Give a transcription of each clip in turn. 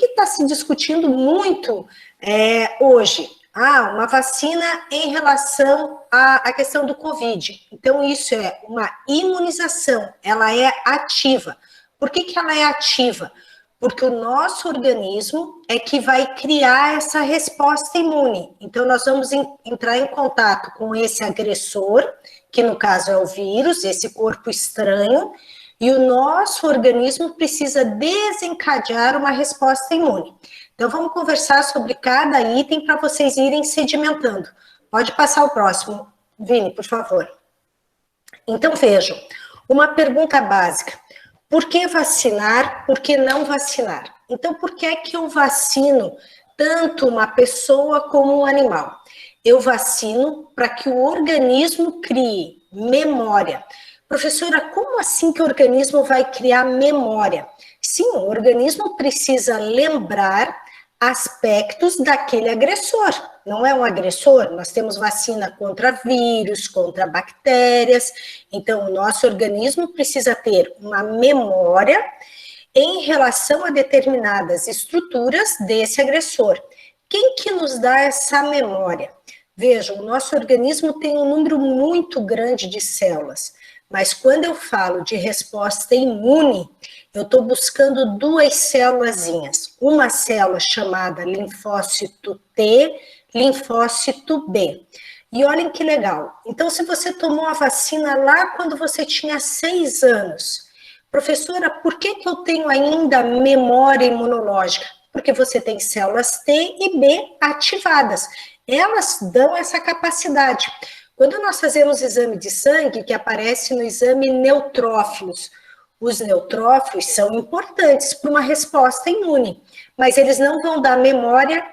que está se discutindo muito hoje? Uma vacina em relação à questão do Covid. Então, isso é uma imunização, ela é ativa. Por que ela é ativa? Porque o nosso organismo é que vai criar essa resposta imune. Então, nós vamos entrar em contato com esse agressor, que no caso é o vírus, esse corpo estranho, e o nosso organismo precisa desencadear uma resposta imune. Então, vamos conversar sobre cada item para vocês irem sedimentando. Pode passar o próximo, Vini, por favor. Então, vejam, uma pergunta básica. Por que vacinar? Por que não vacinar? Então, por que é que eu vacino tanto uma pessoa como um animal? Eu vacino para que o organismo crie memória. Professora, como assim que o organismo vai criar memória? Sim, o organismo precisa lembrar aspectos daquele agressor. Não é um agressor? Nós temos vacina contra vírus, contra bactérias. Então, o nosso organismo precisa ter uma memória em relação a determinadas estruturas desse agressor. Quem que nos dá essa memória? Vejam, o nosso organismo tem um número muito grande de células. Mas quando eu falo de resposta imune, eu estou buscando duas célulazinhas. Uma célula chamada linfócito T, linfócito B. E olhem que legal. Então, se você tomou a vacina lá quando você tinha 6 anos, professora, por que eu tenho ainda memória imunológica? Porque você tem células T e B ativadas. Elas dão essa capacidade. Quando nós fazemos exame de sangue, que aparece no exame neutrófilos, os neutrófilos são importantes para uma resposta imune, mas eles não vão dar memória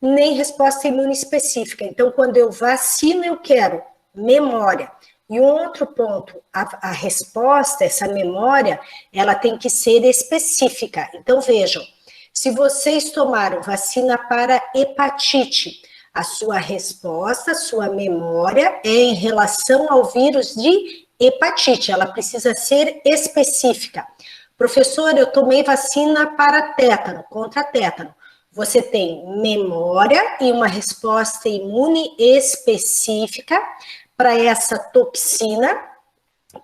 nem resposta imune específica. Então, quando eu vacino, eu quero memória. E um outro ponto, a resposta, essa memória, ela tem que ser específica. Então, vejam, se vocês tomaram vacina para hepatite, a sua resposta, a sua memória é em relação ao vírus de hepatite, ela precisa ser específica. Professor, eu tomei vacina para tétano, contra tétano. Você tem memória e uma resposta imune específica para essa toxina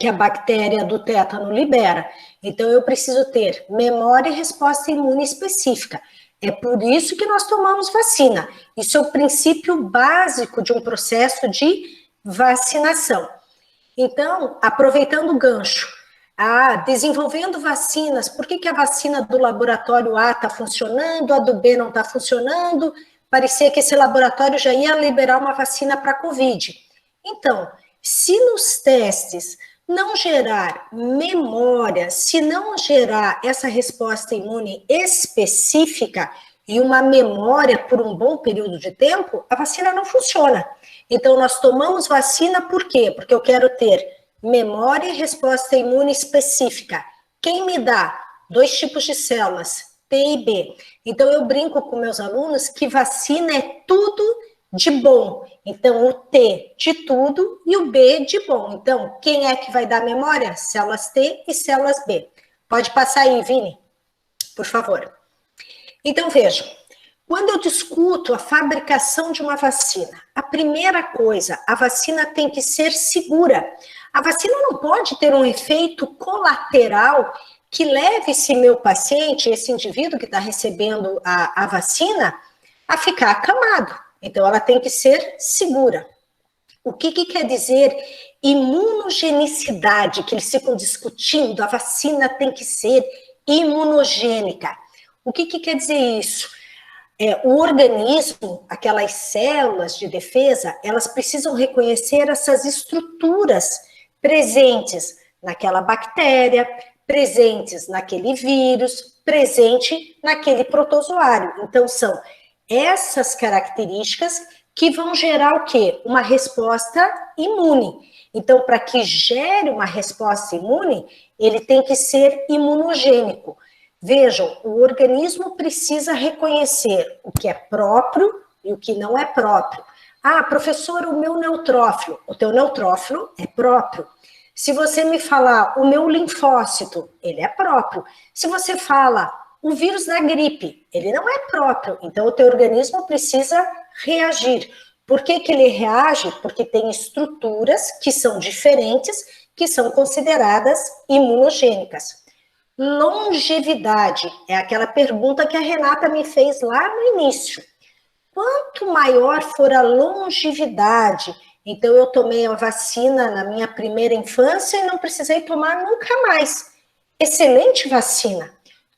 que a bactéria do tétano libera. Então, eu preciso ter memória e resposta imune específica. É por isso que nós tomamos vacina. Isso é o princípio básico de um processo de vacinação. Então, aproveitando o gancho, desenvolvendo vacinas, por que a vacina do laboratório A está funcionando, a do B não está funcionando? Parecia que esse laboratório já ia liberar uma vacina para a Covid. Então, se nos testes não gerar memória, se não gerar essa resposta imune específica e uma memória por um bom período de tempo, a vacina não funciona. Então, nós tomamos vacina por quê? Porque eu quero ter memória e resposta imune específica. Quem me dá? 2 tipos de células, T e B. Então, eu brinco com meus alunos que vacina é tudo de bom. Então, o T de tudo e o B de bom. Então, quem é que vai dar memória? Células T e células B. Pode passar aí, Vini, por favor. Então, vejam, quando eu discuto a fabricação de uma vacina, a primeira coisa, a vacina tem que ser segura. A vacina não pode ter um efeito colateral que leve esse meu paciente, esse indivíduo que está recebendo a vacina, a ficar acamado. Então, ela tem que ser segura. O que quer dizer imunogenicidade, que eles ficam discutindo? A vacina tem que ser imunogênica. O que quer dizer isso? O organismo, aquelas células de defesa, elas precisam reconhecer essas estruturas presentes naquela bactéria, presentes naquele vírus, presente naquele protozoário. Então, são essas características que vão gerar o quê? Uma resposta imune. Então, para que gere uma resposta imune, ele tem que ser imunogênico. Vejam, o organismo precisa reconhecer o que é próprio e o que não é próprio. Professor, o meu neutrófilo. O teu neutrófilo é próprio. Se você me falar o meu linfócito, ele é próprio. Se você fala o vírus da gripe, ele não é próprio, então o teu organismo precisa reagir. Por que que ele reage? Porque tem estruturas que são diferentes, que são consideradas imunogênicas. Longevidade, é aquela pergunta que a Renata me fez lá no início. Quanto maior for a longevidade, então eu tomei a vacina na minha primeira infância e não precisei tomar nunca mais. Excelente vacina.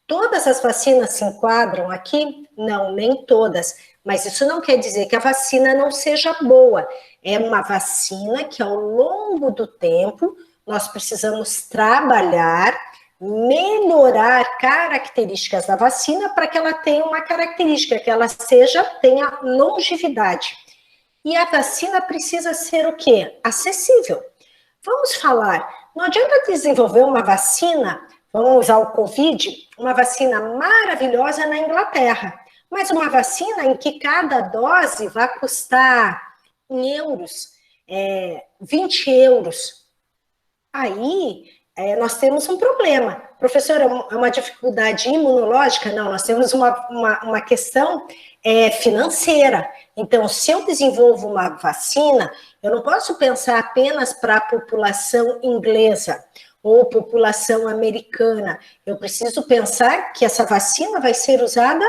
Todas as vacinas se enquadram aqui? Não, nem todas. Mas isso não quer dizer que a vacina não seja boa. É uma vacina que ao longo do tempo nós precisamos trabalhar, melhorar características da vacina para que ela tenha uma característica, que ela tenha longevidade. E a vacina precisa ser o quê? Acessível. Vamos falar, não adianta desenvolver uma vacina, vamos usar o Covid, uma vacina maravilhosa na Inglaterra, mas uma vacina em que cada dose vai custar em euros, 20 euros. Aí nós temos um problema. Professor, é uma dificuldade imunológica? Não, nós temos uma questão financeira. Então, se eu desenvolvo uma vacina, eu não posso pensar apenas para a população inglesa ou população americana. Eu preciso pensar que essa vacina vai ser usada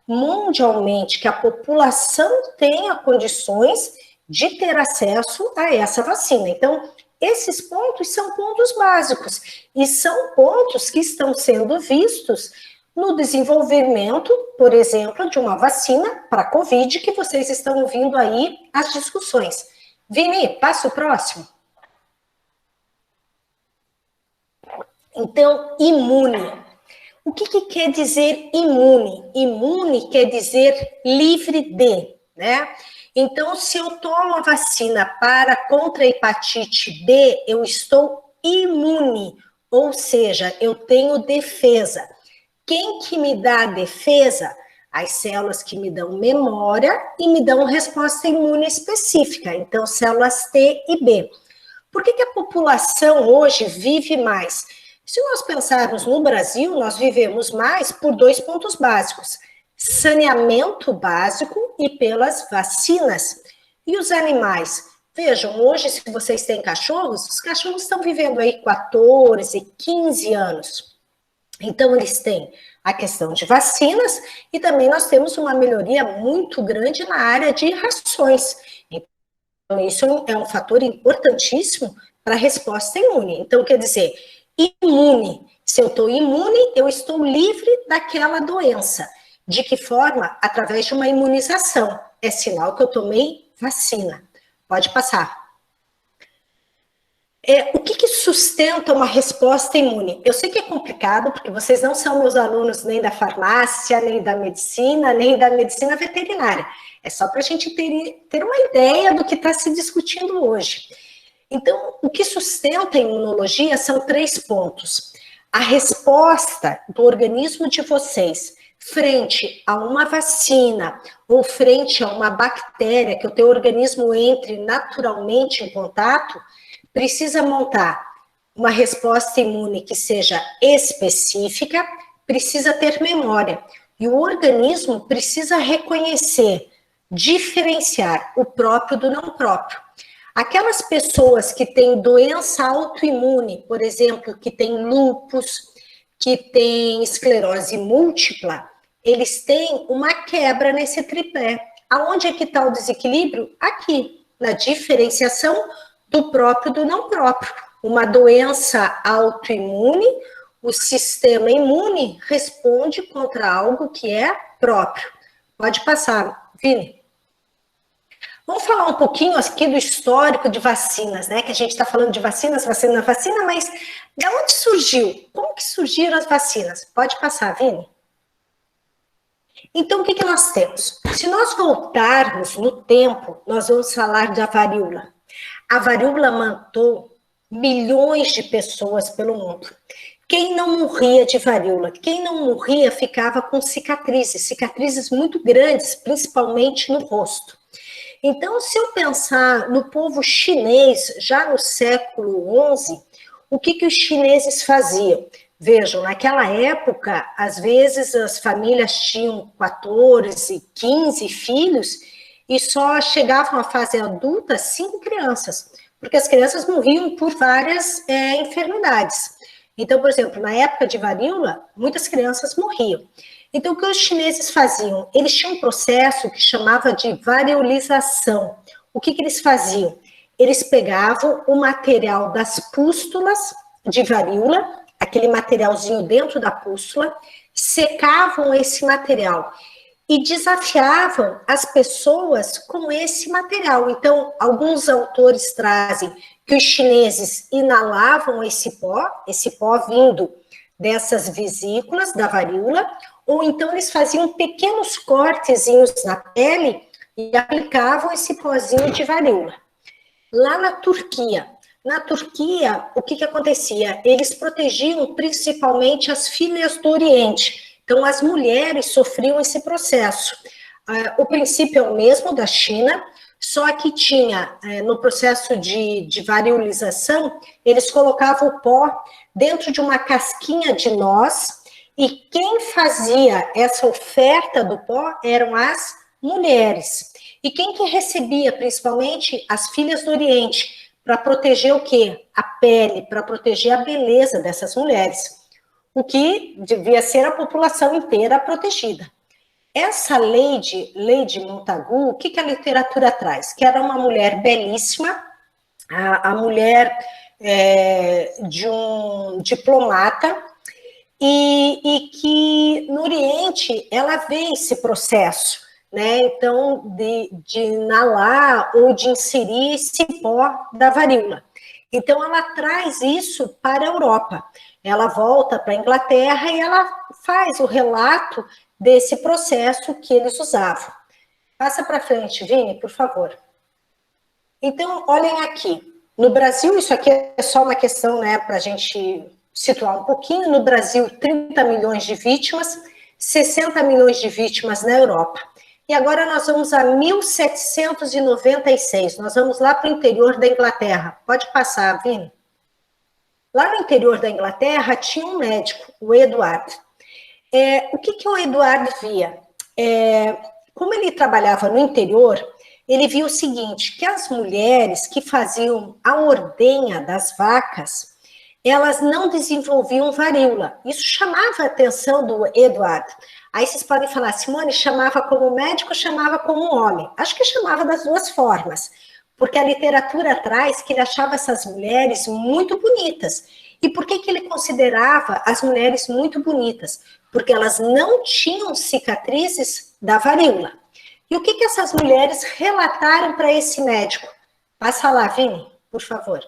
mundialmente, que a população tenha condições de ter acesso a essa vacina. Então, esses pontos são pontos básicos e são pontos que estão sendo vistos no desenvolvimento, por exemplo, de uma vacina para a Covid, que vocês estão ouvindo aí as discussões. Vini, passa o próximo. Então, imune. O que quer dizer imune? Imune quer dizer livre de, né? Então, se eu tomo a vacina contra a hepatite B, eu estou imune, ou seja, eu tenho defesa. Quem que me dá a defesa? As células que me dão memória e me dão resposta imune específica, então células T e B. Por que a população hoje vive mais? Se nós pensarmos no Brasil, nós vivemos mais por 2 pontos básicos: saneamento básico e pelas vacinas. E os animais? Vejam, hoje, se vocês têm cachorros, os cachorros estão vivendo aí 14, 15 anos. Então, eles têm a questão de vacinas e também nós temos uma melhoria muito grande na área de rações. Então, isso é um fator importantíssimo para a resposta imune. Então, quer dizer, imune. Se eu estou imune, eu estou livre daquela doença. De que forma? Através de uma imunização. É sinal que eu tomei vacina. Pode passar. O que sustenta uma resposta imune? Eu sei que é complicado, porque vocês não são meus alunos nem da farmácia, nem da medicina veterinária. É só para a gente ter uma ideia do que está se discutindo hoje. Então, o que sustenta a imunologia são 3 pontos. A resposta do organismo de vocês frente a uma vacina ou frente a uma bactéria que o teu organismo entre naturalmente em contato, precisa montar uma resposta imune que seja específica, precisa ter memória. E o organismo precisa reconhecer, diferenciar o próprio do não próprio. Aquelas pessoas que têm doença autoimune, por exemplo, que têm lúpus, que têm esclerose múltipla, eles têm uma quebra nesse tripé. Aonde é que está o desequilíbrio? Aqui, na diferenciação do próprio do não próprio. Uma doença autoimune, o sistema imune responde contra algo que é próprio. Pode passar, Vini. Vamos falar um pouquinho aqui do histórico de vacinas, né? Que a gente está falando de vacinas, mas de onde surgiu? Como que surgiram as vacinas? Pode passar, Vini. Então, o que nós temos? Se nós voltarmos no tempo, nós vamos falar da varíola. A varíola matou milhões de pessoas pelo mundo. Quem não morria de varíola? Quem não morria ficava com cicatrizes muito grandes, principalmente no rosto. Então, se eu pensar no povo chinês, já no século XI, o que os chineses faziam? Vejam, naquela época, às vezes as famílias tinham 14, 15 filhos e só chegavam à fase adulta 5 crianças, porque as crianças morriam por várias enfermidades. Então, por exemplo, na época de varíola, muitas crianças morriam. Então, o que os chineses faziam? Eles tinham um processo que chamava de variolização. O que eles faziam? Eles pegavam o material das pústulas de varíola, aquele materialzinho dentro da pústula, secavam esse material e desafiavam as pessoas com esse material. Então, alguns autores trazem que os chineses inalavam esse pó vindo dessas vesículas da varíola, ou então eles faziam pequenos cortezinhos na pele e aplicavam esse pozinho de varíola. Lá na Turquia, o que acontecia? Eles protegiam principalmente as filhas do Oriente. Então, as mulheres sofriam esse processo. O princípio é o mesmo da China, só que tinha, no processo de variolização, eles colocavam o pó dentro de uma casquinha de noz, e quem fazia essa oferta do pó eram as mulheres. E quem que recebia, principalmente, as filhas do Oriente, para proteger o quê? A pele, para proteger a beleza dessas mulheres. O que devia ser a população inteira protegida. Essa Lady Montagu, o que a literatura traz? Que era uma mulher belíssima, a mulher de um diplomata, e que no Oriente ela vê esse processo, né? Então, de inalar ou de inserir esse pó da varíola. Então, ela traz isso para a Europa. Ela volta para a Inglaterra e ela faz o relato desse processo que eles usavam. Passa para frente, Vini, por favor. Então, olhem aqui. No Brasil, isso aqui é só uma questão, né, para a gente situar um pouquinho. No Brasil, 30 milhões de vítimas, 60 milhões de vítimas na Europa. E agora nós vamos a 1796. Nós vamos lá para o interior da Inglaterra. Pode passar, Vini. Lá no interior da Inglaterra tinha um médico, o Edward. O que o Edward via? Como ele trabalhava no interior, ele viu o seguinte, que as mulheres que faziam a ordenha das vacas, elas não desenvolviam varíola. Isso chamava a atenção do Edward. Aí vocês podem falar, Simone, chamava como médico, chamava como homem. Acho que chamava das duas formas, porque a literatura traz que ele achava essas mulheres muito bonitas. E por que ele considerava as mulheres muito bonitas? Porque elas não tinham cicatrizes da varíola. E o que essas mulheres relataram para esse médico? Passa lá, Vini, por favor.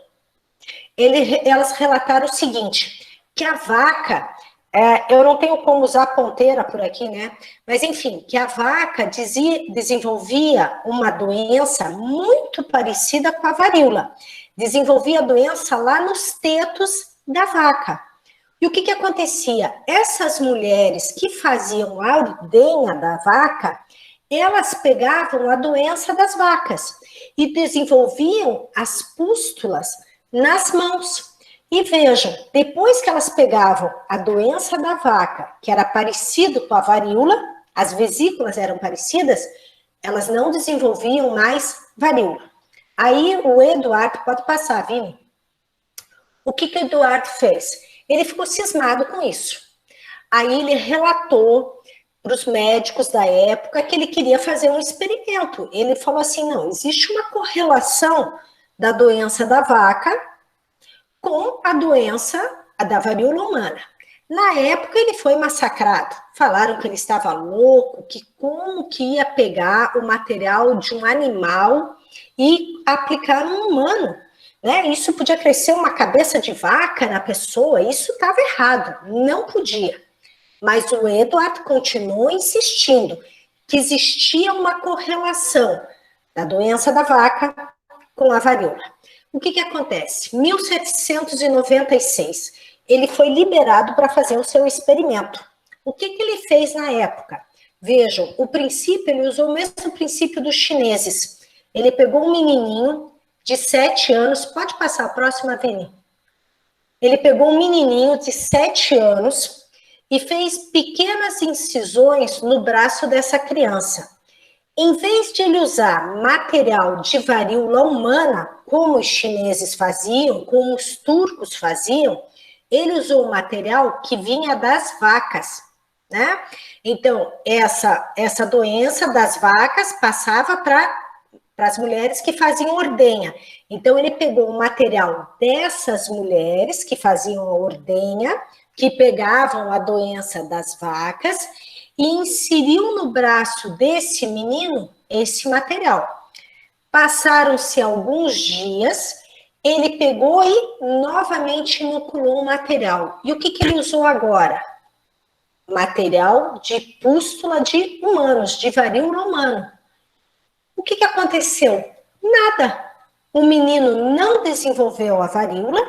Elas relataram o seguinte, que a vaca, eu não tenho como usar ponteira por aqui, né? Mas, enfim, que a vaca desenvolvia uma doença muito parecida com a varíola. Desenvolvia a doença lá nos tetos da vaca. E o que acontecia? Essas mulheres que faziam a ordenha da vaca, elas pegavam a doença das vacas e desenvolviam as pústulas nas mãos. E vejam, depois que elas pegavam a doença da vaca, que era parecido com a varíola, as vesículas eram parecidas, elas não desenvolviam mais varíola. Aí o Eduardo, pode passar, Vini. O que o Eduardo fez? Ele ficou cismado com isso. Aí ele relatou para os médicos da época que ele queria fazer um experimento. Ele falou assim, não, existe uma correlação da doença da vaca com a doença da varíola humana. Na época ele foi massacrado. Falaram que ele estava louco, que como que ia pegar o material de um animal e aplicar no humano, né? Isso podia crescer uma cabeça de vaca na pessoa, isso estava errado, não podia. Mas o Edward continuou insistindo que existia uma correlação da doença da vaca com a varíola. O que acontece? 1796, ele foi liberado para fazer o seu experimento. O que ele fez na época? Vejam, o princípio, ele usou o mesmo princípio dos chineses. Ele pegou um menininho de 7 anos, pode passar a próxima, Vini? Ele pegou um menininho de 7 anos e fez pequenas incisões no braço dessa criança. Em vez de ele usar material de varíola humana, como os chineses faziam, como os turcos faziam, ele usou um material que vinha das vacas, né? Então, essa doença das vacas passava para as mulheres que faziam ordenha. Então, ele pegou o material dessas mulheres que faziam a ordenha, que pegavam a doença das vacas, e inseriu no braço desse menino esse material. Passaram-se alguns dias, ele pegou e novamente inoculou o material. E o que ele usou agora? Material de pústula de humanos, de varíola humana. O que aconteceu? Nada. O menino não desenvolveu a varíola,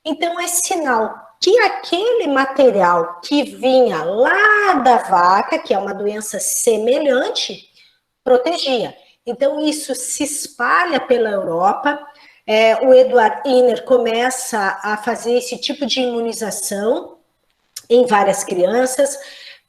então é sinal que aquele material que vinha lá da vaca, que é uma doença semelhante, protegia. Então, isso se espalha pela Europa. O Edward Jenner começa a fazer esse tipo de imunização em várias crianças.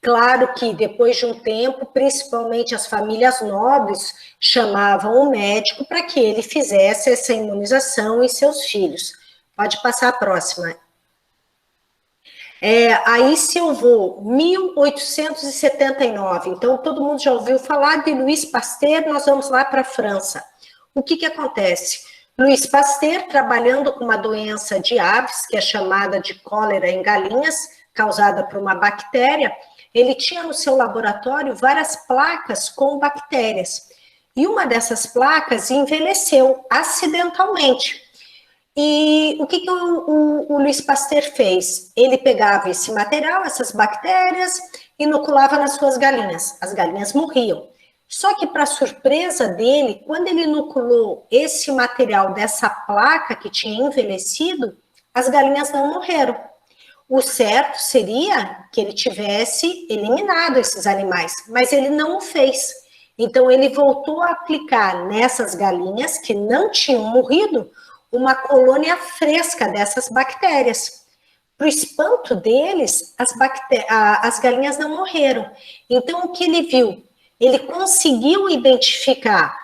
Claro que depois de um tempo, principalmente as famílias nobres chamavam o médico para que ele fizesse essa imunização em seus filhos. Pode passar a próxima. Aí se eu vou, 1879, então todo mundo já ouviu falar de Louis Pasteur, nós vamos lá para a França. O que acontece? Louis Pasteur, trabalhando com uma doença de aves, que é chamada de cólera em galinhas, causada por uma bactéria, ele tinha no seu laboratório várias placas com bactérias. E uma dessas placas envelheceu acidentalmente. E o que o Louis Pasteur fez? Ele pegava esse material, essas bactérias, inoculava nas suas galinhas. As galinhas morriam. Só que, para surpresa dele, quando ele inoculou esse material dessa placa que tinha envelhecido, as galinhas não morreram. O certo seria que ele tivesse eliminado esses animais, mas ele não o fez. Então, ele voltou a aplicar nessas galinhas que não tinham morrido uma colônia fresca dessas bactérias. Para o espanto deles, as galinhas não morreram. Então, o que ele viu? Ele conseguiu identificar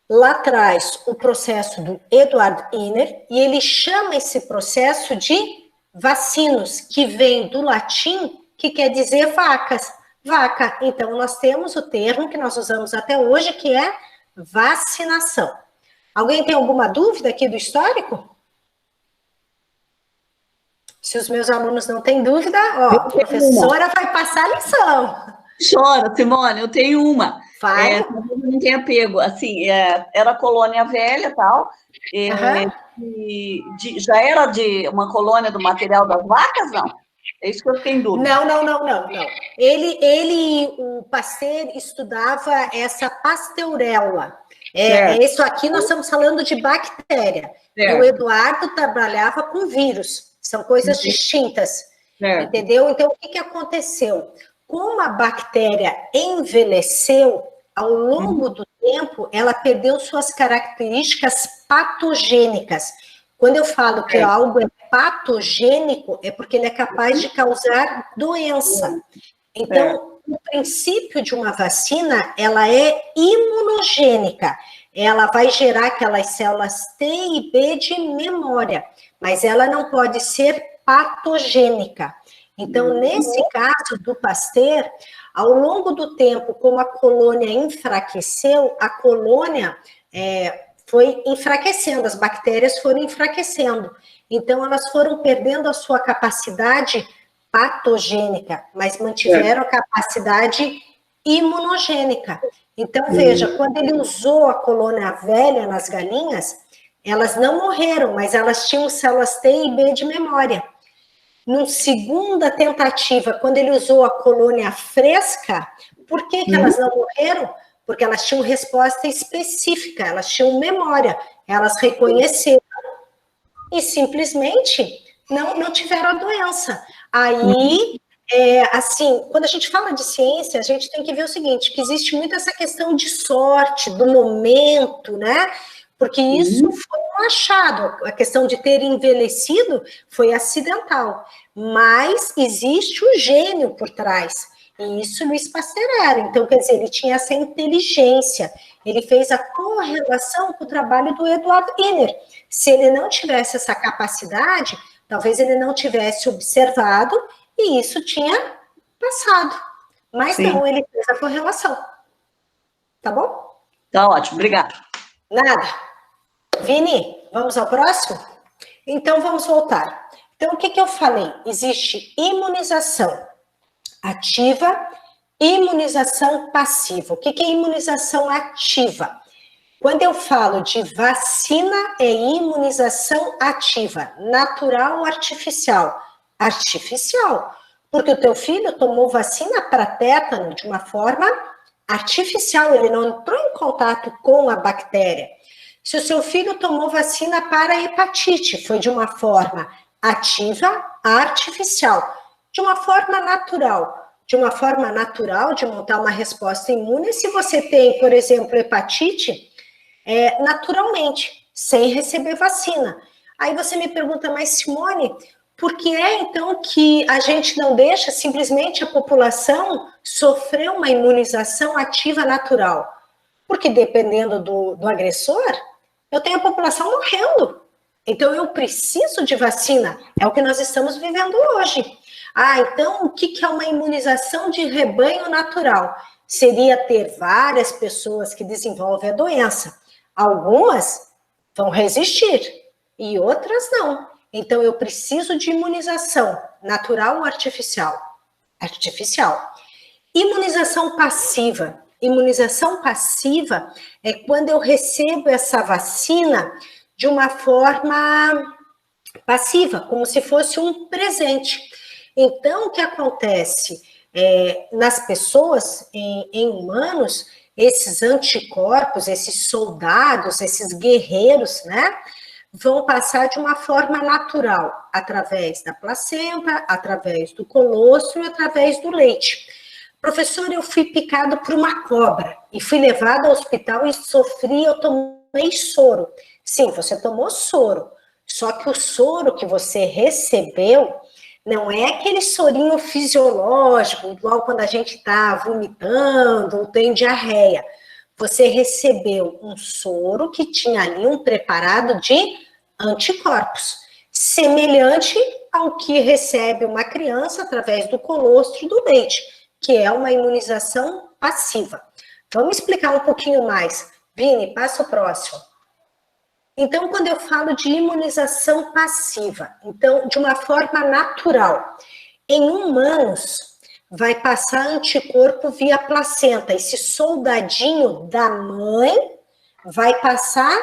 lá atrás o processo do Edward Jenner, e ele chama esse processo de vacinos, que vem do latim, que quer dizer vacas. Vaca. Então, nós temos o termo que nós usamos até hoje, que é vacinação. Alguém tem alguma dúvida aqui do histórico? Se os meus alunos não têm dúvida, a professora vai passar a lição. Chora, Simone, eu tenho uma. Vai. Não tem apego. Assim, era colônia velha e tal. Já era de uma colônia do material das vacas, não? É isso que eu fiquei em dúvida. Não. O Pasteur estudava essa pasteurella. Isso aqui nós estamos falando de bactéria. E o Eduardo trabalhava com vírus. São coisas distintas. Entendeu? Então, o que aconteceu? Como a bactéria envelheceu, ao longo do tempo, ela perdeu suas características patogênicas. Quando eu falo que algo é patogênico, é porque ele é capaz de causar doença. Então, o princípio de uma vacina, ela é imunogênica. Ela vai gerar aquelas células T e B de memória, mas ela não pode ser patogênica. Então, nesse caso do Pasteur, ao longo do tempo, como a colônia enfraqueceu, a colônia foi enfraquecendo, as bactérias foram enfraquecendo. Então, elas foram perdendo a sua capacidade patogênica, mas mantiveram a capacidade imunogênica. Então, veja, quando ele usou a colônia velha nas galinhas, elas não morreram, mas elas tinham células T e B de memória. Numa segunda tentativa, quando ele usou a colônia fresca, por que elas não morreram? Porque elas tinham resposta específica, elas tinham memória, elas reconheceram e simplesmente não tiveram a doença. Aí, assim, quando a gente fala de ciência, a gente tem que ver o seguinte, que existe muito essa questão de sorte, do momento, né? porque isso foi um achado. A questão de ter envelhecido foi acidental, mas existe o gênio por trás. E isso Luiz Pasteur era. Então, quer dizer, ele tinha essa inteligência. Ele fez a correlação com o trabalho do Eduard Wiener. Se ele não tivesse essa capacidade, talvez ele não tivesse observado e isso tinha passado. Mas Sim. não, ele fez a correlação. Tá bom? Tá ótimo, obrigada. Nada. Vini, vamos ao próximo? Então, vamos voltar. Então, o que eu falei? Existe imunização ativa, imunização passiva. O que é imunização ativa? Quando eu falo de vacina, é imunização ativa, natural ou artificial? Artificial, porque o teu filho tomou vacina para tétano de uma forma artificial, ele não entrou em contato com a bactéria. Se o seu filho tomou vacina para hepatite, foi de uma forma ativa, artificial, de uma forma natural. De uma forma natural de montar uma resposta imune, se você tem, por exemplo, hepatite, naturalmente, sem receber vacina. Aí você me pergunta, mas Simone, por que é então que a gente não deixa simplesmente a população sofrer uma imunização ativa natural? Porque dependendo do agressor, eu tenho a população morrendo. Então eu preciso de vacina. É o que nós estamos vivendo hoje. Então o que é uma imunização de rebanho natural? Seria ter várias pessoas que desenvolvem a doença. Algumas vão resistir e outras não. Então, eu preciso de imunização natural ou artificial? Artificial. Imunização passiva. Imunização passiva é quando eu recebo essa vacina de uma forma passiva, como se fosse um presente. Então, o que acontece nas pessoas, em humanos, esses anticorpos, esses soldados, esses guerreiros, né, vão passar de uma forma natural, através da placenta, através do colostro e através do leite. Professor, eu fui picado por uma cobra e fui levada ao hospital e sofri, eu tomei soro. Sim, você tomou soro, só que o soro que você recebeu não é aquele sorinho fisiológico, igual quando a gente está vomitando ou tem diarreia. Você recebeu um soro que tinha ali um preparado de anticorpos, semelhante ao que recebe uma criança através do colostro do leite, que é uma imunização passiva. Vamos explicar um pouquinho mais. Vini, passa o próximo. Então, quando eu falo de imunização passiva, então, de uma forma natural, em humanos, vai passar anticorpo via placenta. Esse soldadinho da mãe vai passar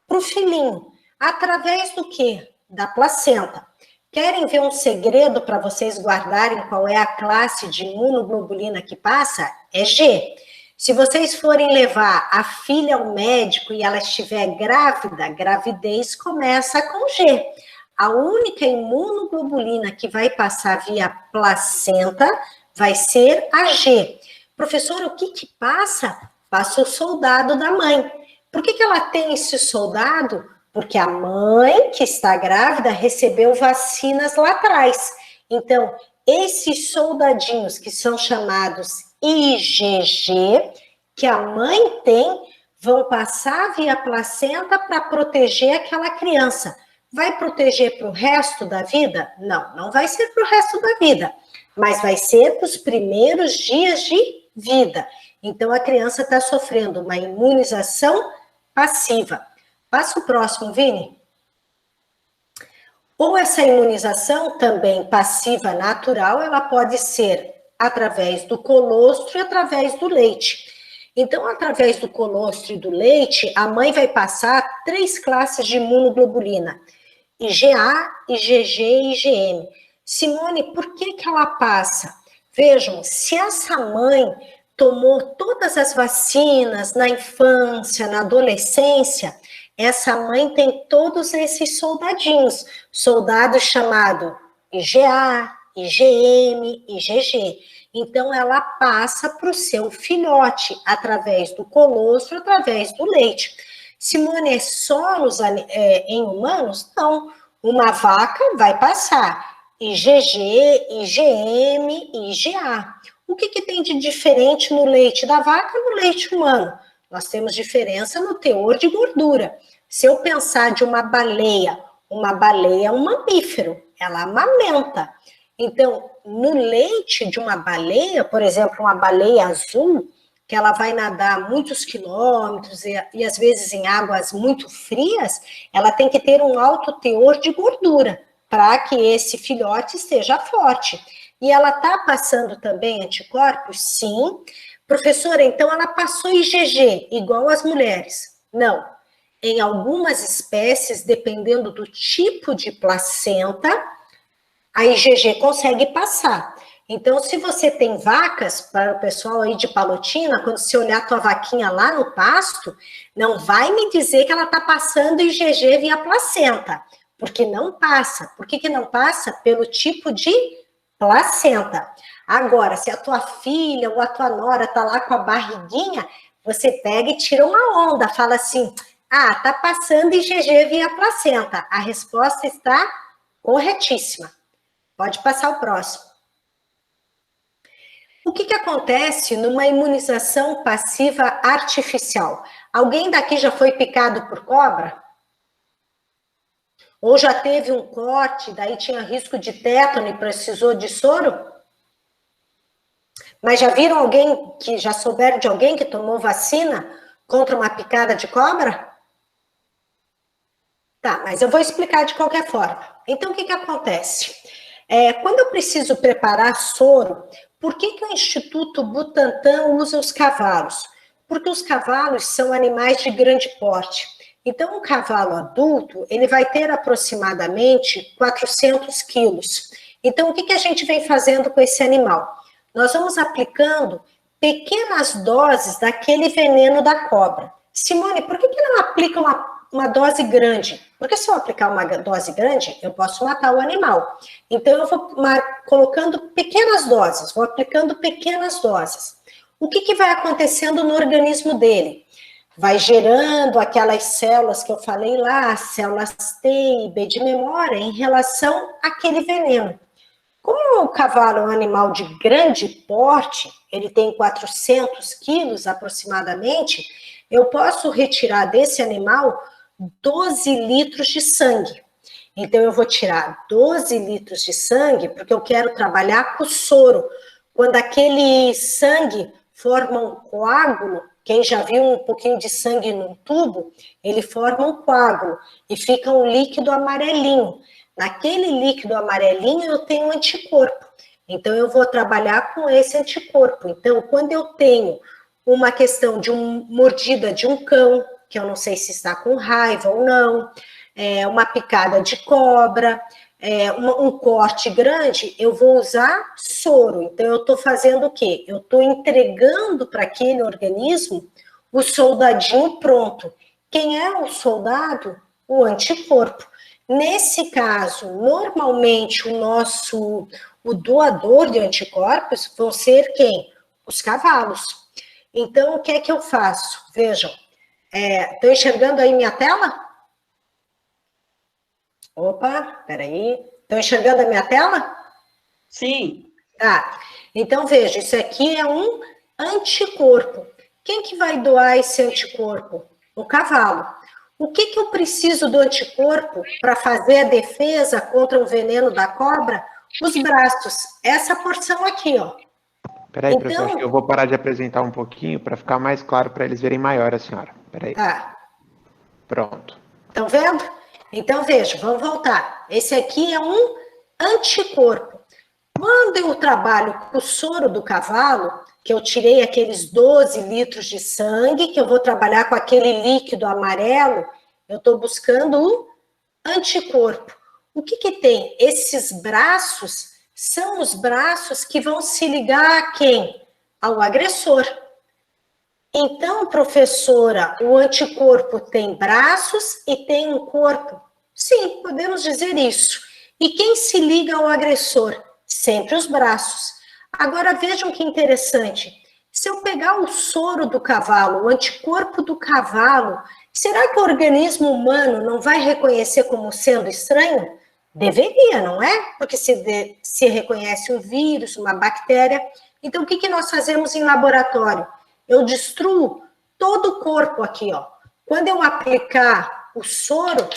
para o filhinho. Através do quê? Da placenta. Querem ver um segredo para vocês guardarem qual é a classe de imunoglobulina que passa? É G. Se vocês forem levar a filha ao médico e ela estiver grávida, gravidez começa com G. A única imunoglobulina que vai passar via placenta vai ser a G. Professor, o que passa? Passa o soldado da mãe. Por que ela tem esse soldado? Porque a mãe que está grávida recebeu vacinas lá atrás. Então, esses soldadinhos que são chamados IgG, que a mãe tem, vão passar via placenta para proteger aquela criança. Vai proteger para o resto da vida? Não, não vai ser para o resto da vida, mas vai ser para os primeiros dias de vida. Então, a criança está sofrendo uma imunização passiva. Passa o próximo, Vini. Ou essa imunização também passiva natural, ela pode ser através do colostro e através do leite. Então, através do colostro e do leite, a mãe vai passar 3 classes de imunoglobulina: IgA, IgG e IgM. Simone, por que ela passa? Vejam, se essa mãe tomou todas as vacinas na infância, na adolescência, essa mãe tem todos esses soldadinhos, soldados chamados IgA, IgM, IgG. Então, ela passa para o seu filhote, através do colostro, através do leite. Simone, é só em humanos? Não. Uma vaca vai passar IgG, IgM, IgA. O que tem de diferente no leite da vaca e no leite humano? Nós temos diferença no teor de gordura. Se eu pensar de uma baleia é um mamífero, ela amamenta. Então, no leite de uma baleia, por exemplo, uma baleia azul, que ela vai nadar muitos quilômetros e às vezes em águas muito frias, ela tem que ter um alto teor de gordura para que esse filhote esteja forte. E ela está passando também anticorpos? Sim. Professora, então ela passou IgG, igual as mulheres? Não. Em algumas espécies, dependendo do tipo de placenta, a IgG consegue passar. Então, se você tem vacas, para o pessoal aí de Palotina, quando você olhar a tua vaquinha lá no pasto, não vai me dizer que ela está passando IgG via placenta, porque não passa. Por que não passa? Pelo tipo de placenta. Agora, se a tua filha ou a tua nora está lá com a barriguinha, você pega e tira uma onda, fala assim, tá passando IgG via placenta. A resposta está corretíssima. Pode passar o próximo. O que acontece numa imunização passiva artificial? Alguém daqui já foi picado por cobra? Ou já teve um corte, daí tinha risco de tétano e precisou de soro? Mas já viram alguém que já souberam de alguém que tomou vacina contra uma picada de cobra? Tá, mas eu vou explicar de qualquer forma. Então, o que acontece? Quando eu preciso preparar soro, por que o Instituto Butantan usa os cavalos? Porque os cavalos são animais de grande porte. Então, um cavalo adulto, ele vai ter aproximadamente 400 quilos. Então, o que a gente vem fazendo com esse animal? Nós vamos aplicando pequenas doses daquele veneno da cobra. Simone, por que não aplica uma dose grande? Porque se eu aplicar uma dose grande, eu posso matar o animal. Então, eu vou colocando pequenas doses, vou aplicando pequenas doses. O que vai acontecendo no organismo dele? Vai gerando aquelas células que eu falei lá, células T e B de memória, em relação àquele veneno. Como o cavalo é um animal de grande porte, ele tem 400 quilos aproximadamente, eu posso retirar desse animal 12 litros de sangue. Então, eu vou tirar 12 litros de sangue, porque eu quero trabalhar com o soro. Quando aquele sangue forma um coágulo, quem já viu um pouquinho de sangue num tubo, ele forma um coágulo e fica um líquido amarelinho. Naquele líquido amarelinho, eu tenho um anticorpo. Então, eu vou trabalhar com esse anticorpo. Então, quando eu tenho uma questão de uma mordida de um cão, que eu não sei se está com raiva ou não, uma picada de cobra, um corte grande, eu vou usar soro. Então, eu estou fazendo o quê? Eu estou entregando para aquele organismo o soldadinho pronto. Quem é o soldado? O anticorpo. Nesse caso, normalmente, o doador de anticorpos vão ser quem? Os cavalos. Então, o que é que eu faço? Vejam, estão enxergando aí minha tela? Opa, peraí. Estão enxergando a minha tela? Sim. Tá. Então, veja, isso aqui é um anticorpo. Quem que vai doar esse anticorpo? O cavalo. O que eu preciso do anticorpo para fazer a defesa contra o veneno da cobra? Os braços. Essa porção aqui, ó. Peraí, então, professor, acho que eu vou parar de apresentar um pouquinho para ficar mais claro para eles verem maior a senhora. Peraí. Tá. Pronto. Estão vendo? Então, veja, vamos voltar. Esse aqui é um anticorpo. Quando eu trabalho com o soro do cavalo, que eu tirei aqueles 12 litros de sangue, que eu vou trabalhar com aquele líquido amarelo, eu estou buscando o anticorpo. O que tem? Esses braços são os braços que vão se ligar a quem? Ao agressor. Então, professora, o anticorpo tem braços e tem um corpo? Sim, podemos dizer isso. E quem se liga ao agressor? Sempre os braços. Agora, vejam que interessante. Se eu pegar o soro do cavalo, o anticorpo do cavalo, Será que o organismo humano não vai reconhecer como sendo estranho? Deveria, não é? Porque se reconhece um vírus, uma bactéria. Então, o que nós fazemos em laboratório? Eu destruo todo o corpo aqui, ó. Quando eu aplicar o soro,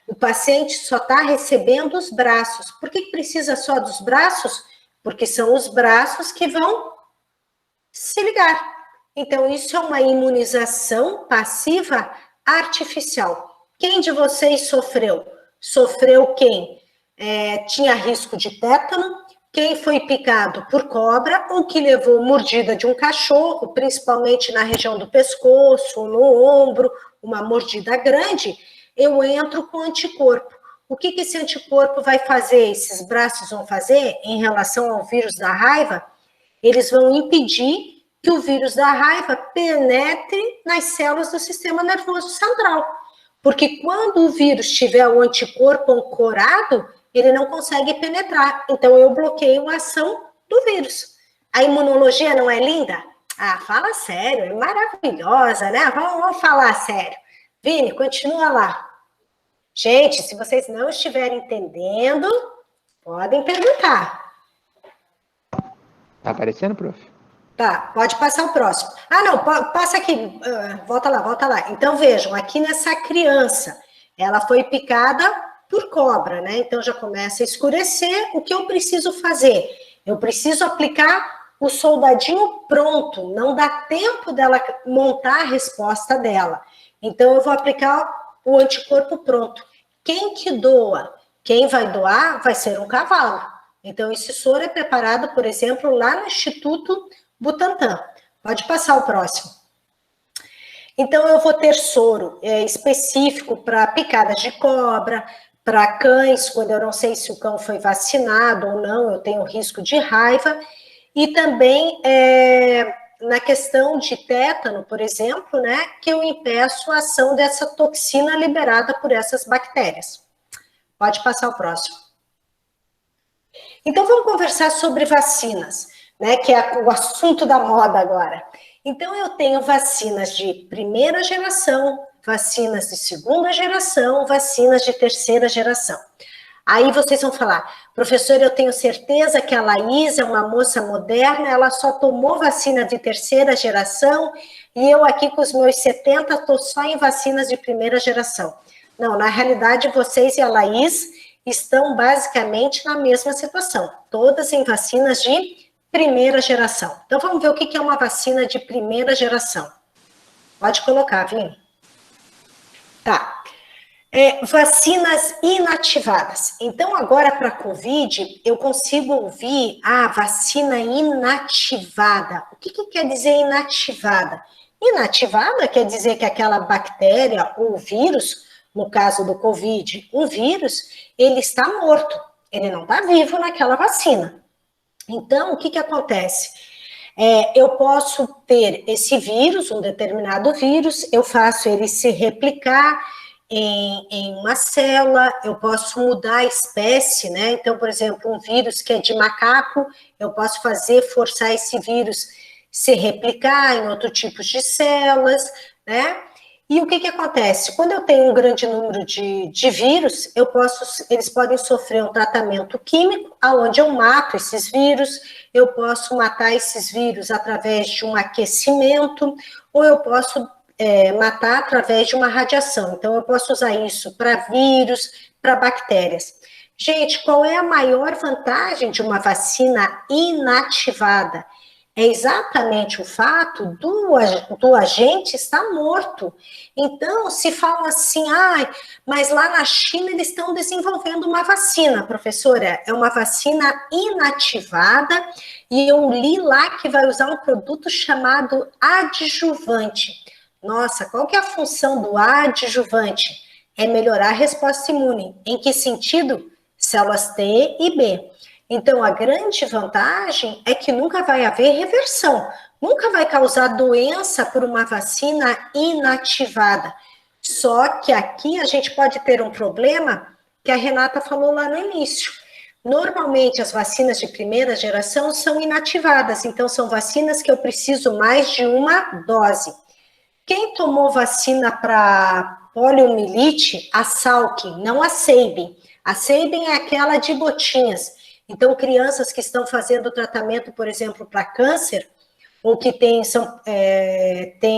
o paciente só está recebendo os braços. Por que precisa só dos braços? Porque são os braços que vão se ligar. Então, isso é uma imunização passiva artificial. Quem de vocês sofreu? Sofreu quem? Tinha risco de tétano, quem foi picado por cobra ou que levou mordida de um cachorro, principalmente na região do pescoço, no ombro, uma mordida grande, eu entro com anticorpo. O que esse anticorpo vai fazer? Esses braços vão fazer em relação ao vírus da raiva? Eles vão impedir que o vírus da raiva penetre nas células do sistema nervoso central. Porque quando o vírus tiver o anticorpo ancorado, ele não consegue penetrar. Então, eu bloqueio a ação do vírus. A imunologia não é linda? Ah, fala sério, é maravilhosa, né? Vamos falar sério. Vini, continua lá. Gente, se vocês não estiverem entendendo, podem perguntar. Tá aparecendo, prof? Tá, pode passar o próximo. Ah, não, passa aqui, volta lá. Então, vejam, aqui nessa criança, ela foi picada por cobra, né? Então, já começa a escurecer. O que eu preciso fazer? Eu preciso aplicar o soldadinho pronto, não dá tempo dela montar a resposta dela. Então, eu vou aplicar o anticorpo pronto. Quem que doa? Quem vai doar vai ser um cavalo. Então, esse soro é preparado, por exemplo, lá no Instituto Butantan. Pode passar o próximo. Então, eu vou ter soro específico para picadas de cobra, para cães, quando eu não sei se o cão foi vacinado ou não, eu tenho risco de raiva, e também na questão de tétano, por exemplo, né, que eu impeço a ação dessa toxina liberada por essas bactérias. Pode passar o próximo. Então, vamos conversar sobre vacinas, né, que é o assunto da moda agora. Então, eu tenho vacinas de primeira geração, vacinas de segunda geração, vacinas de terceira geração. Aí vocês vão falar, professor, eu tenho certeza que a Laís é uma moça moderna, ela só tomou vacina de terceira geração e eu aqui com os meus 70 estou só em vacinas de primeira geração. Não, na realidade, vocês e a Laís estão basicamente na mesma situação, todas em vacinas de primeira geração. Então, vamos ver o que é uma vacina de primeira geração. Pode colocar, Vini. Tá. Vacinas inativadas. Então, agora para a COVID, eu consigo ouvir a vacina inativada. O que quer dizer inativada? Inativada quer dizer que aquela bactéria ou vírus, no caso do COVID, um vírus, ele está morto. Ele não está vivo naquela vacina. Então, o que acontece? Eu posso ter esse vírus, um determinado vírus, eu faço ele se replicar em uma célula, eu posso mudar a espécie, né? Então, por exemplo, um vírus que é de macaco, eu posso forçar esse vírus se replicar em outro tipo de células, né? E o que acontece? Quando eu tenho um grande número de vírus, eles podem sofrer um tratamento químico, onde eu mato esses vírus, eu posso matar esses vírus através de um aquecimento, ou eu posso matar através de uma radiação. Então, eu posso usar isso para vírus, para bactérias. Gente, qual é a maior vantagem de uma vacina inativada? É exatamente o fato do agente estar morto. Então, se fala assim, mas lá na China eles estão desenvolvendo uma vacina, professora, é uma vacina inativada, e eu li lá que vai usar um produto chamado adjuvante. Nossa, qual que é a função do adjuvante? É melhorar a resposta imune. Em que sentido? Células T e B. Então, a grande vantagem é que nunca vai haver reversão, nunca vai causar doença por uma vacina inativada. Só que aqui a gente pode ter um problema que a Renata falou lá no início. Normalmente, as vacinas de primeira geração são inativadas, então são vacinas que eu preciso mais de uma dose. Quem tomou vacina para poliomielite, a Salk, não a Sabin. A Sabin é aquela de gotinhas. Então, crianças que estão fazendo tratamento, por exemplo, para câncer, ou que tem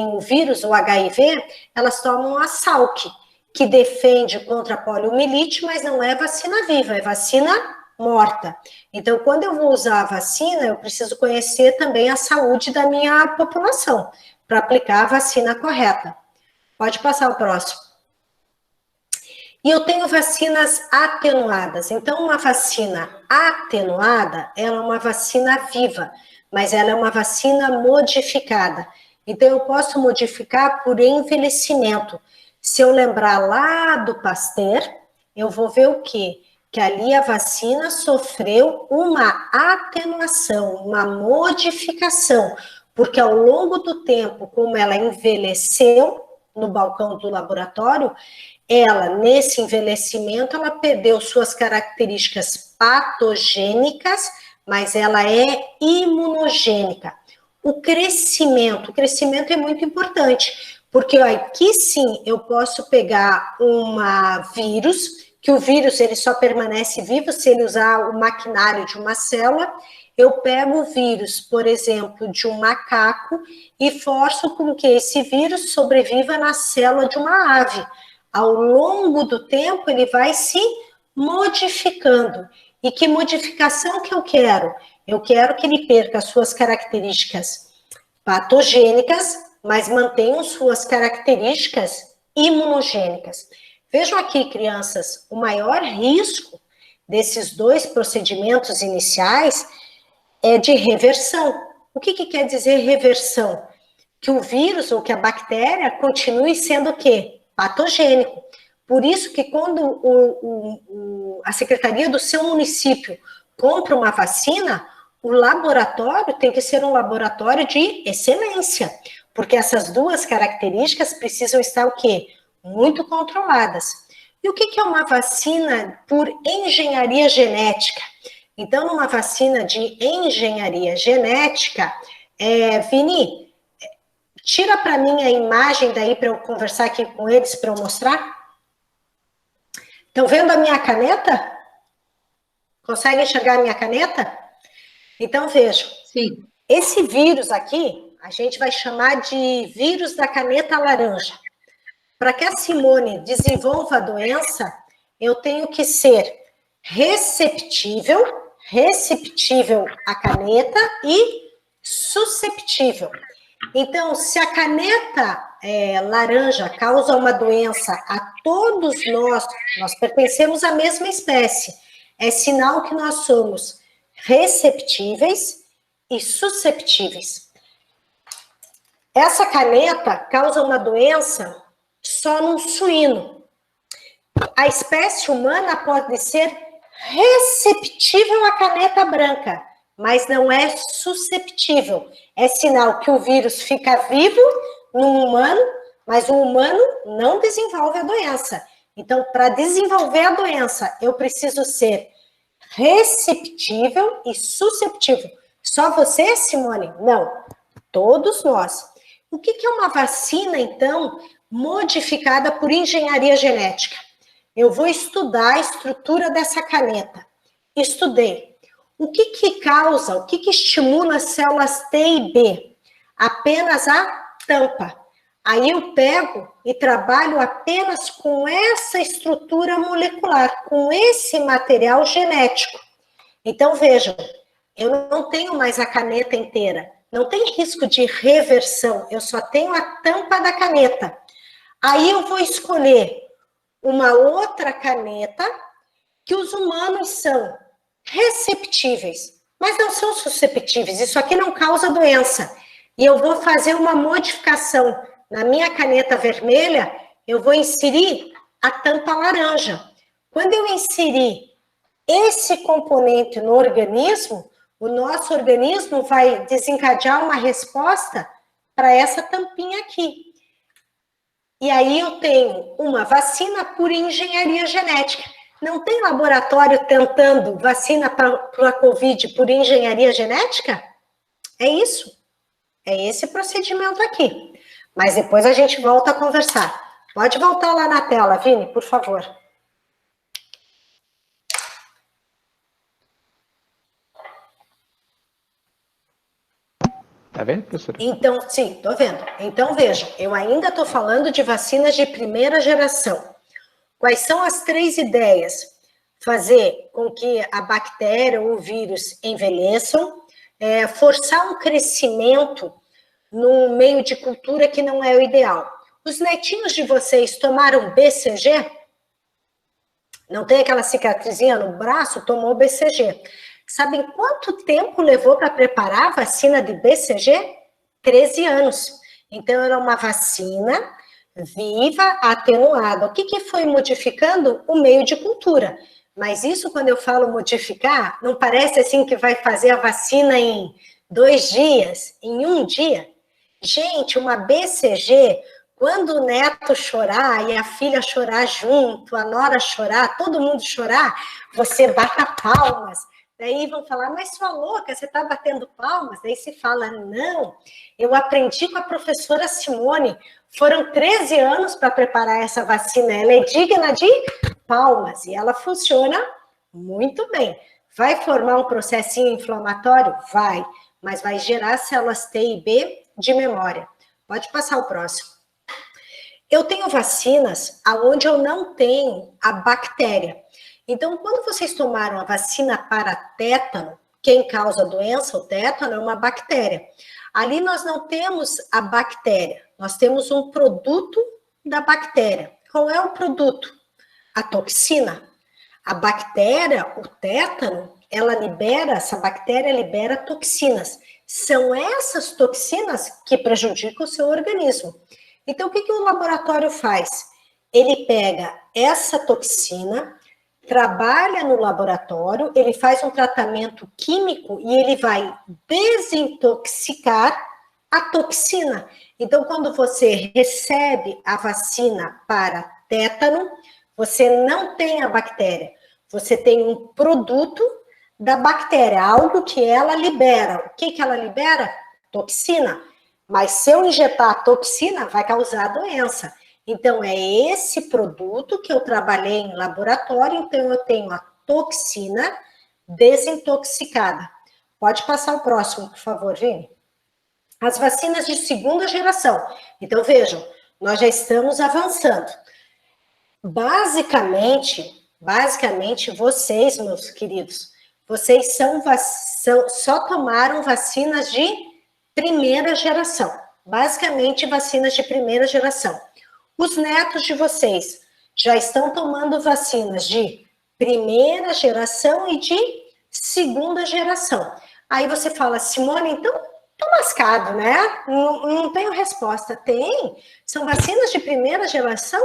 o vírus, o HIV, elas tomam a Salk, que defende contra a poliomielite, mas não é vacina viva, é vacina morta. Então, quando eu vou usar a vacina, eu preciso conhecer também a saúde da minha população, para aplicar a vacina correta. Pode passar o próximo. E eu tenho vacinas atenuadas. Então, uma vacina atenuada, ela é uma vacina viva, mas ela é uma vacina modificada. Então, eu posso modificar por envelhecimento. Se eu lembrar lá do Pasteur, eu vou ver o quê? Que ali a vacina sofreu uma atenuação, uma modificação, porque ao longo do tempo, como ela envelheceu no balcão do laboratório, ela, nesse envelhecimento, ela perdeu suas características patogênicas, mas ela é imunogênica. O crescimento é muito importante, porque ó, aqui sim eu posso pegar uma vírus, que o vírus ele só permanece vivo se ele usar o maquinário de uma célula. Eu pego o vírus, por exemplo, de um macaco e forço com que esse vírus sobreviva na célula de uma ave. Ao longo do tempo, ele vai se modificando. E que modificação que eu quero? Eu quero que ele perca as suas características patogênicas, mas mantenham suas características imunogênicas. Vejam aqui, crianças, o maior risco desses dois procedimentos iniciais é de reversão. O que quer dizer reversão? Que o vírus ou que a bactéria continue sendo o quê? Patogênico. Por isso que quando a secretaria do seu município compra uma vacina, o laboratório tem que ser um laboratório de excelência, porque essas duas características precisam estar o quê? Muito controladas. E o que é uma vacina por engenharia genética? Então, numa vacina de engenharia genética, Vini, tira para mim a imagem daí para eu conversar aqui com eles, para eu mostrar. Estão vendo a minha caneta? Conseguem enxergar a minha caneta? Então, vejam. Sim. Esse vírus aqui, a gente vai chamar de vírus da caneta laranja. Para que a Simone desenvolva a doença, eu tenho que ser receptível à caneta e susceptível. Então, se a caneta laranja causa uma doença a todos nós pertencemos à mesma espécie. É sinal que nós somos receptíveis e susceptíveis. Essa caneta causa uma doença só num suíno. A espécie humana pode ser receptível à caneta branca, mas não é susceptível. É sinal que o vírus fica vivo no humano, mas o humano não desenvolve a doença. Então, para desenvolver a doença, eu preciso ser receptível e susceptível. Só você, Simone? Não. Todos nós. O que é uma vacina, então, modificada por engenharia genética? Eu vou estudar a estrutura dessa caneta. Estudei. O que causa, o que estimula as células T e B? Apenas a tampa. Aí eu pego e trabalho apenas com essa estrutura molecular, com esse material genético. Então, vejam, eu não tenho mais a caneta inteira. Não tem risco de reversão, eu só tenho a tampa da caneta. Aí eu vou escolher uma outra caneta que os humanos são receptíveis, mas não são susceptíveis. Isso aqui não causa doença. E eu vou fazer uma modificação. Na minha caneta vermelha, eu vou inserir a tampa laranja. Quando eu inserir esse componente no organismo, o nosso organismo vai desencadear uma resposta para essa tampinha aqui. E aí eu tenho uma vacina por engenharia genética. Não tem laboratório tentando vacina para a Covid por engenharia genética? É isso. É esse procedimento aqui. Mas depois a gente volta a conversar. Pode voltar lá na tela, Vini, por favor. Tá vendo, professora? Então, sim, estou vendo. Então, vejam, eu ainda estou falando de vacinas de primeira geração. Quais são as 3 ideias? Fazer com que a bactéria ou o vírus envelheçam, forçar um crescimento no meio de cultura que não é o ideal. Os netinhos de vocês tomaram BCG? Não tem aquela cicatrizinha no braço? Tomou BCG. Sabem quanto tempo levou para preparar a vacina de BCG? 13 anos. Então, era uma vacina viva, atenuada. O que foi modificando? O meio de cultura. Mas isso, quando eu falo modificar, não parece assim que vai fazer a vacina em 2 dias, em 1 dia? Gente, uma BCG, quando o neto chorar e a filha chorar junto, a nora chorar, todo mundo chorar, você bata palmas. Daí vão falar, mas sua louca, você está batendo palmas? Daí se fala, não, eu aprendi com a professora Simone, foram 13 anos para preparar essa vacina, ela é digna de palmas, e ela funciona muito bem. Vai formar um processinho inflamatório? Vai, mas vai gerar células T e B de memória. Pode passar o próximo. Eu tenho vacinas onde eu não tenho a bactéria. Então, quando vocês tomaram a vacina para tétano, quem causa a doença, o tétano, é uma bactéria. Ali nós não temos a bactéria, nós temos um produto da bactéria. Qual é o produto? A toxina. A bactéria, o tétano, essa bactéria libera toxinas. São essas toxinas que prejudicam o seu organismo. Então, o que o laboratório faz? Ele pega essa toxina, trabalha no laboratório, ele faz um tratamento químico e ele vai desintoxicar a toxina. Então, quando você recebe a vacina para tétano, você não tem a bactéria, você tem um produto da bactéria, algo que ela libera. O que ela libera? Toxina. Mas se eu injetar a toxina, vai causar doença. Então, é esse produto que eu trabalhei em laboratório, então eu tenho a toxina desintoxicada. Pode passar o próximo, por favor, Vini. As vacinas de segunda geração. Então, vejam, nós já estamos avançando. Basicamente, vocês, meus queridos, vocês só tomaram vacinas de primeira geração. Basicamente, vacinas de primeira geração. Os netos de vocês já estão tomando vacinas de primeira geração e de segunda geração. Aí você fala, Simone, então tô lascado, né? Não tenho resposta. Tem. São vacinas de primeira geração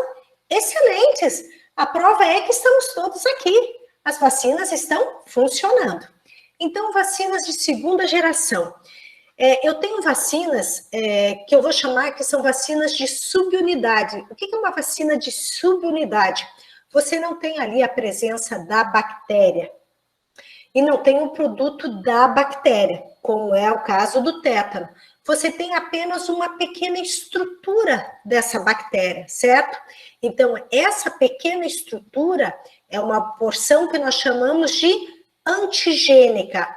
excelentes. A prova é que estamos todos aqui. As vacinas estão funcionando. Então, vacinas de segunda geração. Eu tenho vacinas que eu vou chamar que são vacinas de subunidade. O que é uma vacina de subunidade? Você não tem ali a presença da bactéria e não tem um produto da bactéria, como é o caso do tétano. Você tem apenas uma pequena estrutura dessa bactéria, certo? Então, essa pequena estrutura é uma porção que nós chamamos de antigênica.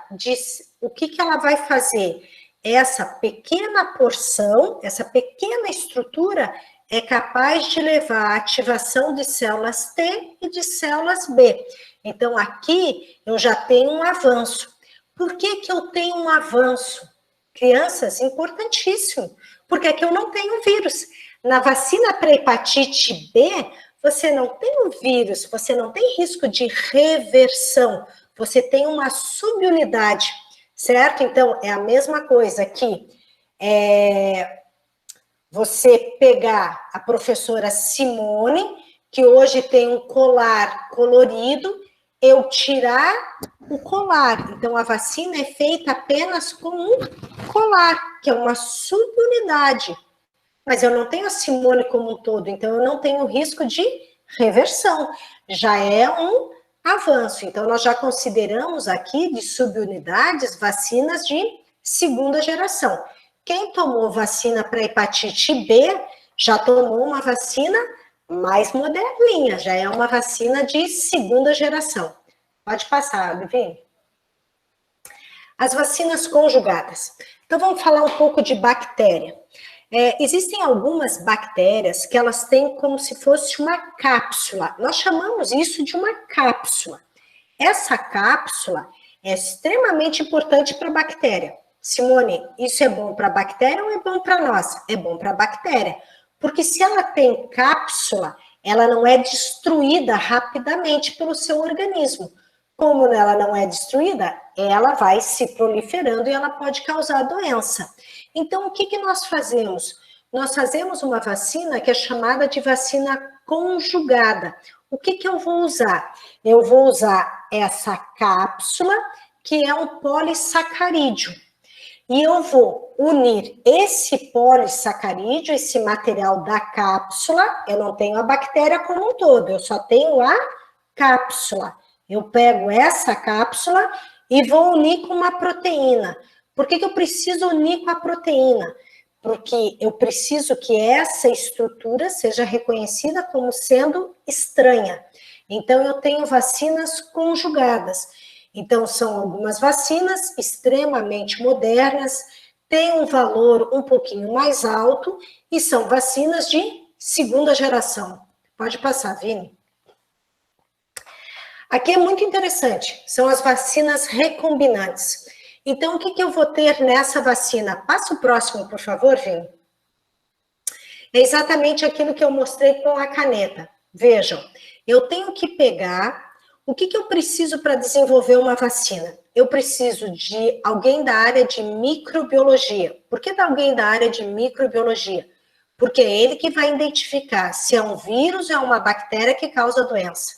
O que ela vai fazer? Essa pequena porção, essa pequena estrutura é capaz de levar à ativação de células T e de células B. Então, aqui eu já tenho um avanço. Por que eu tenho um avanço? Crianças, importantíssimo, porque aqui eu não tenho vírus. Na vacina para hepatite B, você não tem o vírus, você não tem risco de reversão, você tem uma subunidade. Certo? Então, é a mesma coisa que você pegar a professora Simone, que hoje tem um colar colorido, eu tirar o colar. Então, a vacina é feita apenas com um colar, que é uma subunidade. Mas eu não tenho a Simone como um todo, então eu não tenho risco de reversão. Já é um avanço. Então, nós já consideramos aqui de subunidades vacinas de segunda geração. quem tomou vacina para hepatite B já tomou uma vacina mais moderninha, já é uma vacina de segunda geração. Pode passar, Divine. As vacinas conjugadas. Então, vamos falar um pouco de bactéria. Existem algumas bactérias que elas têm como se fosse uma cápsula. Nós chamamos isso de uma cápsula. Essa cápsula é extremamente importante para a bactéria. Simone, isso é bom para a bactéria ou é bom para nós? É bom para a bactéria. Porque se ela tem cápsula, ela não é destruída rapidamente pelo seu organismo. Como ela não é destruída, ela vai se proliferando e ela pode causar doença. Então, o que nós fazemos? Nós fazemos uma vacina que é chamada de vacina conjugada. O que eu vou usar? Eu vou usar essa cápsula, que é um polissacarídeo. E eu vou unir esse polissacarídeo, esse material da cápsula, eu não tenho a bactéria como um todo, eu só tenho a cápsula. Eu pego essa cápsula e vou unir com uma proteína. Por que eu preciso unir com a proteína? Porque eu preciso que essa estrutura seja reconhecida como sendo estranha. Então, eu tenho vacinas conjugadas. Então, são algumas vacinas extremamente modernas, têm um valor um pouquinho mais alto e são vacinas de segunda geração. Pode passar, Vini. Aqui é muito interessante, são as vacinas recombinantes. Então, o que eu vou ter nessa vacina? Passa o próximo, por favor, Vini. É exatamente aquilo que eu mostrei com a caneta. Vejam, eu tenho que pegar... O que eu preciso para desenvolver uma vacina? Eu preciso de alguém da área de microbiologia. Por que alguém da área de microbiologia? Porque é ele que vai identificar se é um vírus ou é uma bactéria que causa doença.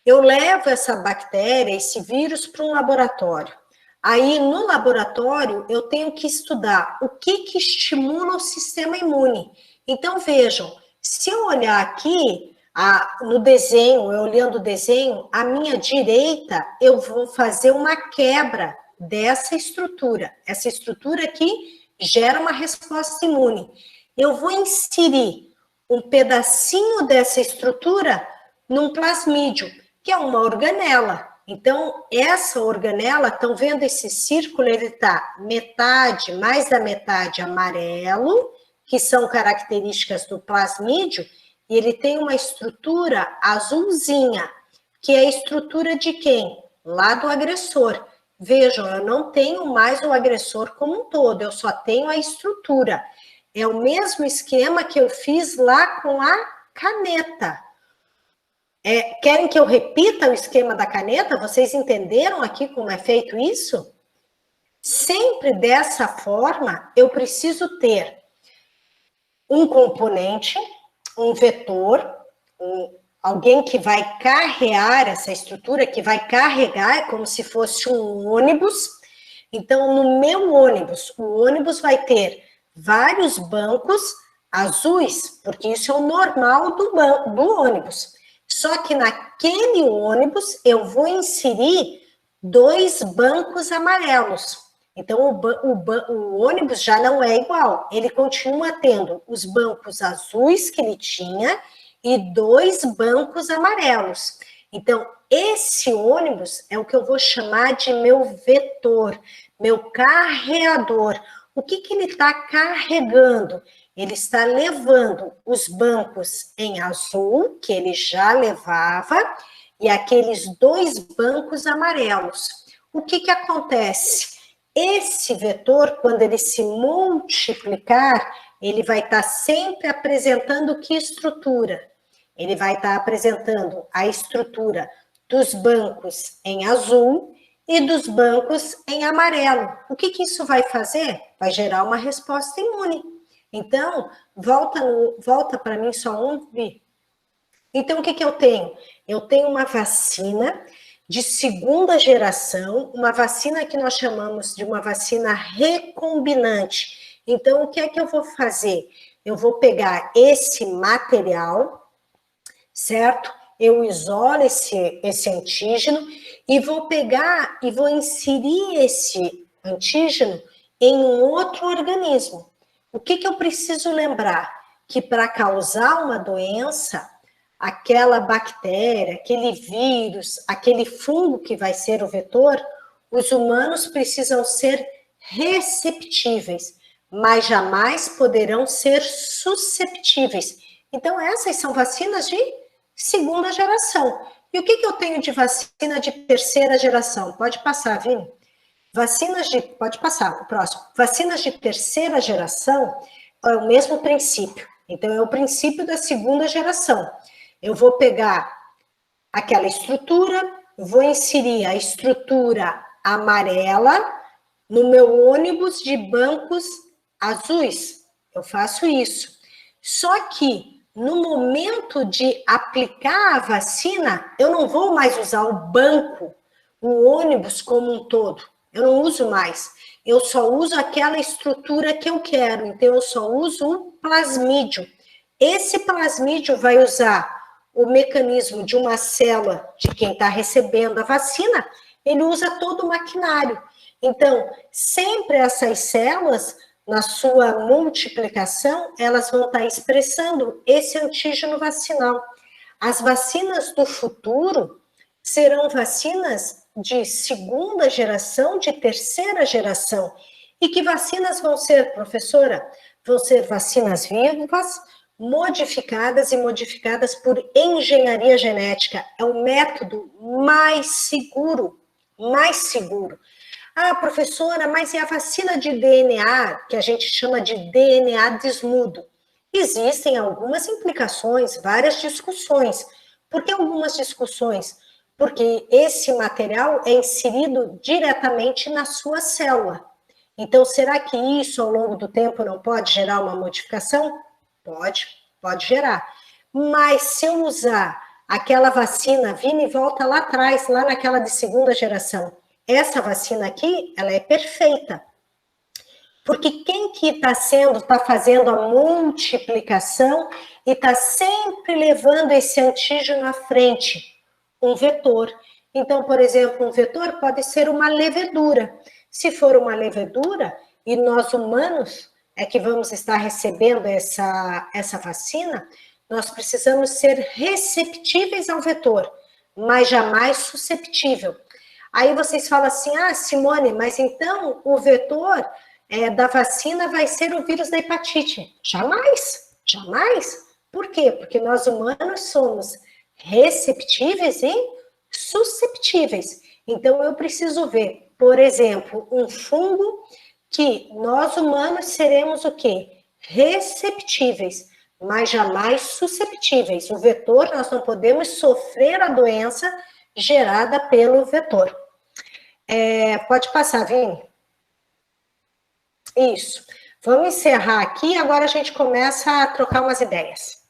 Eu levo essa bactéria, esse vírus, para um laboratório. Aí, no laboratório, eu tenho que estudar o que estimula o sistema imune. Então, vejam, se eu olhar aqui, no desenho, eu olhando o desenho, à minha direita, eu vou fazer uma quebra dessa estrutura. Essa estrutura aqui gera uma resposta imune. Eu vou inserir um pedacinho dessa estrutura num plasmídio, que é uma organela. Então, essa organela, estão vendo esse círculo, ele está metade, mais da metade amarelo, que são características do plasmídio, e ele tem uma estrutura azulzinha, que é a estrutura de quem? Lá do agressor. Vejam, eu não tenho mais o agressor como um todo, eu só tenho a estrutura. É o mesmo esquema que eu fiz lá com a caneta. Querem que eu repita o esquema da caneta? Vocês entenderam aqui como é feito isso? Sempre dessa forma, eu preciso ter um componente, um vetor, alguém que vai carregar essa estrutura, que vai carregar, como se fosse um ônibus. Então, no meu ônibus, o ônibus vai ter vários bancos azuis, porque isso é o normal do ônibus. Só que naquele ônibus eu vou inserir 2 bancos amarelos. Então, o ônibus já não é igual. Ele continua tendo os bancos azuis que ele tinha e 2 bancos amarelos. Então, esse ônibus é o que eu vou chamar de meu vetor, meu carreador. O que ele está carregando? Ele está levando os bancos em azul, que ele já levava, e aqueles 2 bancos amarelos. O que acontece? Esse vetor, quando ele se multiplicar, ele vai estar sempre apresentando que estrutura? Ele vai estar apresentando a estrutura dos bancos em azul e dos bancos em amarelo. O que isso vai fazer? Vai gerar uma resposta imune. Então, volta para mim só um, Vi. Então, o que eu tenho? Eu tenho uma vacina de segunda geração, uma vacina que nós chamamos de uma vacina recombinante. Então, o que é que eu vou fazer? Eu vou pegar esse material, certo? Eu isolo esse antígeno e vou pegar e vou inserir esse antígeno em um outro organismo. O que eu preciso lembrar? Que para causar uma doença, aquela bactéria, aquele vírus, aquele fungo que vai ser o vetor, os humanos precisam ser receptíveis, mas jamais poderão ser susceptíveis. Então, essas são vacinas de segunda geração. E o que eu tenho de vacina de terceira geração? Pode passar, Vini. Pode passar, o próximo. Vacinas de terceira geração é o mesmo princípio. Então, é o princípio da segunda geração. Eu vou pegar aquela estrutura, vou inserir a estrutura amarela no meu ônibus de bancos azuis. Eu faço isso. Só que, no momento de aplicar a vacina, eu não vou mais usar o banco, o ônibus como um todo. Eu não uso mais. Eu só uso aquela estrutura que eu quero. Então, eu só uso o plasmídio. Esse plasmídio vai usar o mecanismo de uma célula de quem está recebendo a vacina, ele usa todo o maquinário. Então, sempre essas células, na sua multiplicação, elas vão estar expressando esse antígeno vacinal. As vacinas do futuro serão vacinas de segunda geração, de terceira geração. E que vacinas vão ser, professora? Vão ser vacinas vivas, modificadas e modificadas por engenharia genética. É o método mais seguro, mais seguro. Ah, professora, mas e a vacina de DNA, que a gente chama de DNA desnudo? Existem algumas implicações, várias discussões. Por que algumas discussões? Porque esse material é inserido diretamente na sua célula. Então, será que isso, ao longo do tempo, não pode gerar uma modificação? Pode gerar. Mas se eu usar aquela vacina, Vini, volta lá atrás, lá naquela de segunda geração, essa vacina aqui, ela é perfeita. Porque quem que está fazendo a multiplicação e está sempre levando esse antígeno à frente? Um vetor. Então, por exemplo, um vetor pode ser uma levedura. Se for uma levedura, e nós humanos é que vamos estar recebendo essa vacina, nós precisamos ser receptíveis ao vetor, mas jamais susceptível. Aí vocês falam assim, ah, Simone, mas então o vetor da vacina vai ser o vírus da hepatite. Jamais, jamais. Por quê? Porque nós humanos somos receptíveis e susceptíveis. Então, eu preciso ver, por exemplo, um fungo que nós humanos seremos o quê? Receptíveis, mas jamais susceptíveis. O vetor, nós não podemos sofrer a doença gerada pelo vetor. Pode passar, Vini. Isso. Vamos encerrar aqui, agora a gente começa a trocar umas ideias.